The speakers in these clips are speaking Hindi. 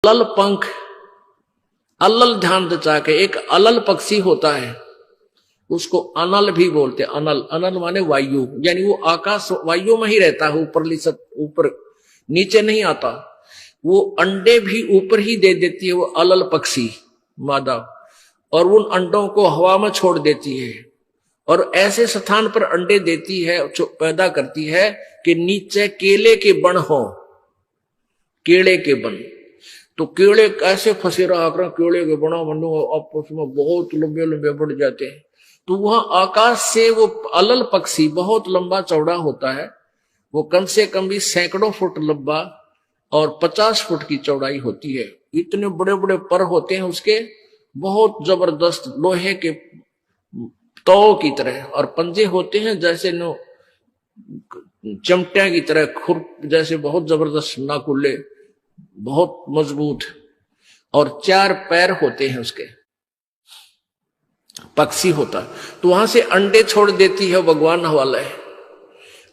अलल पंख, अलल ध्यान दचा के एक अलल पक्षी होता है, उसको अनल भी बोलते। अनल, अनल माने वायु, यानी वो आकाश वायु में ही रहता है, ऊपर नीचे नहीं आता। वो अंडे भी ऊपर ही दे देती है, वो अलल पक्षी मादा, और उन अंडों को हवा में छोड़ देती है और ऐसे स्थान पर अंडे देती है, पैदा करती है कि नीचे केले के बन हो, केले के बन। तो केले कैसे फंसे रहा कर, केले के बना बनो आपस में बहुत लंबे लंबे बढ़ जाते हैं। तो वहां आकाश से वो अलल पक्षी बहुत लंबा चौड़ा होता है, वो कम से कम भी सैकड़ों फुट लंबा और 50 फुट की चौड़ाई होती है। इतने बड़े बड़े पर होते हैं उसके, बहुत जबरदस्त लोहे के तौ की तरह, और पंजे होते हैं जैसे नो चमटिया की तरह, खुर जैसे बहुत जबरदस्त नाकुल्ले, बहुत मजबूत, और 4 पैर होते हैं उसके, पक्षी होता। तो वहां से अंडे छोड़ देती है, भगवान हवाला है।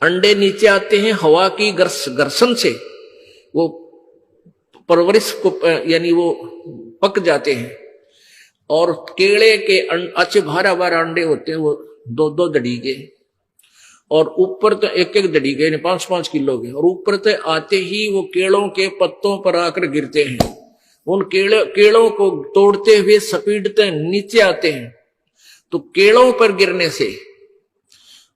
अंडे नीचे आते हैं, हवा की घर्षण से वो परवरिश को यानी वो पक जाते हैं, और केले के अच्छे भारा भारा अंडे होते हैं, वो 2-2 दड़ी के, और ऊपर तो 1-1 दड़ी के 5-5 किलो के, और ऊपर तो आते ही वो केलों के पत्तों पर आकर गिरते हैं। उन केलों को तोड़ते हुए सपीटते नीचे आते हैं। तो केलों पर गिरने से,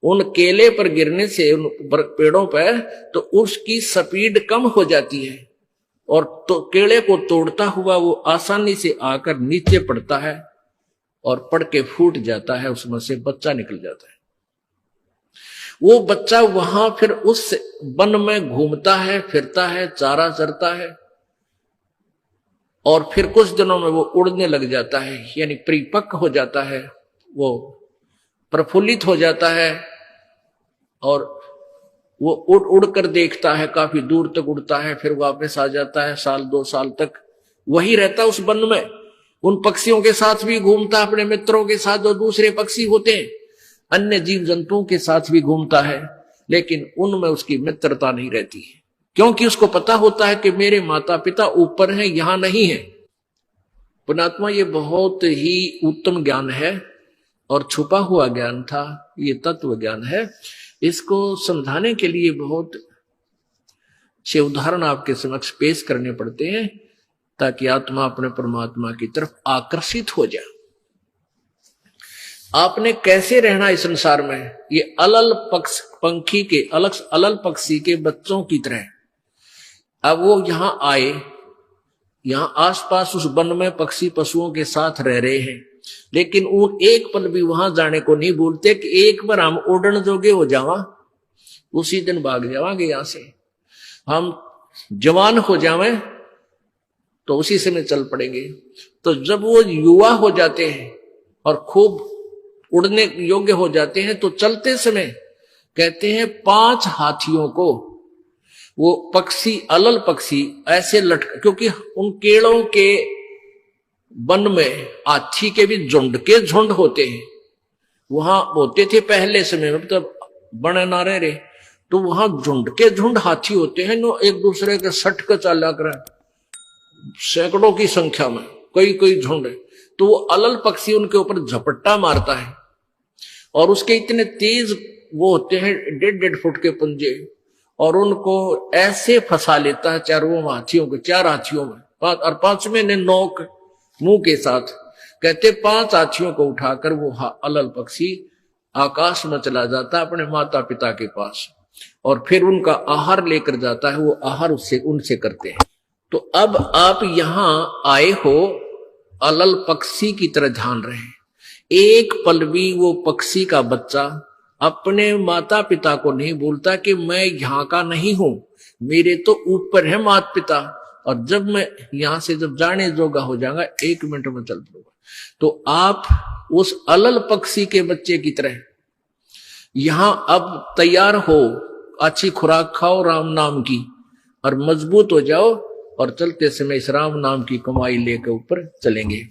उन केले पर गिरने से उन पेड़ों पर, तो उसकी स्पीड कम हो जाती है, और तो केले को तोड़ता हुआ वो आसानी से आकर नीचे पड़ता है और पड़ के फूट जाता है, उसमें से बच्चा निकल जाता है। वो बच्चा वहां फिर उस वन में घूमता है, फिरता है, चारा चरता है, और फिर कुछ दिनों में वो उड़ने लग जाता है, यानी परिपक्व हो जाता है, वो प्रफुल्लित हो जाता है, और वो उड़ उड़ कर देखता है, काफी दूर तक उड़ता है, फिर वापस आ जाता है। 1-2 साल तक वही रहता है उस वन में, उन पक्षियों के साथ भी घूमता है, अपने मित्रों के साथ जो दूसरे पक्षी होते हैं, अन्य जीव जंतुओं के साथ भी घूमता है, लेकिन उनमें उसकी मित्रता नहीं रहती है, क्योंकि उसको पता होता है कि मेरे माता पिता ऊपर हैं, यहां नहीं है। पुण्यात्मा, ये बहुत ही उत्तम ज्ञान है और छुपा हुआ ज्ञान था, ये तत्व ज्ञान है। इसको समझाने के लिए बहुत से उदाहरण आपके समक्ष पेश करने पड़ते हैं, ताकि आत्मा अपने परमात्मा की तरफ आकर्षित हो जाए। आपने कैसे रहना इस संसार में, ये अलल पंखी के अलल पक्षी के बच्चों की तरह। अब वो यहां आए, यहां आसपास उस वन में पक्षी पशुओं के साथ रह रहे हैं, लेकिन वो एक पल भी वहां जाने को नहीं भूलते कि एक बार हम उड़न जोगे हो जावा, उसी दिन भाग जावांगे यहां से। हम जवान हो जावे तो उसी समय चल पड़ेंगे। तो जब वो युवा हो जाते हैं और खूब उड़ने योग्य हो जाते हैं, तो चलते समय कहते हैं 5 हाथियों को वो पक्षी, अलल पक्षी ऐसे क्योंकि उन केलों के वन में हाथी के भी झुंड के झुंड होते हैं, वहां होते थे पहले समय में, तो बने ना रहे, तो वहां झुंड के झुंड हाथी होते हैं, नो एक दूसरे के सट के चाला कर, सैकड़ों की संख्या में, कई झुंड। तो वो अलल पक्षी उनके ऊपर झपट्टा मारता है, और उसके इतने तेज वो होते हैं 1.5 फुट के पंजे, और उनको ऐसे फंसा लेता है 4 हाथियों को, 4 हाथियों में, और 5वें ने नोक मुंह के साथ। कहते 5 हाथियों को उठाकर वो अलल पक्षी आकाश में चला जाता है अपने माता पिता के पास, और फिर उनका आहार लेकर जाता है, वो आहार उनसे करते हैं। तो अब आप यहां आए हो, अलल पक्षी की तरह ध्यान रहे। एक पल भी वो पक्षी का बच्चा अपने माता पिता को नहीं भूलता कि मैं यहां का नहीं हूं, मेरे तो ऊपर है माता पिता, और जब मैं यहां से जब जाने जोगा हो जाऊंगा, 1 मिनट में चल पड़ूंगा। तो आप उस अलल पक्षी के बच्चे की तरह यहां अब तैयार हो, अच्छी खुराक खाओ राम नाम की, और मजबूत हो जाओ, और चलते समय इस राम नाम की कमाई लेकर ऊपर चलेंगे।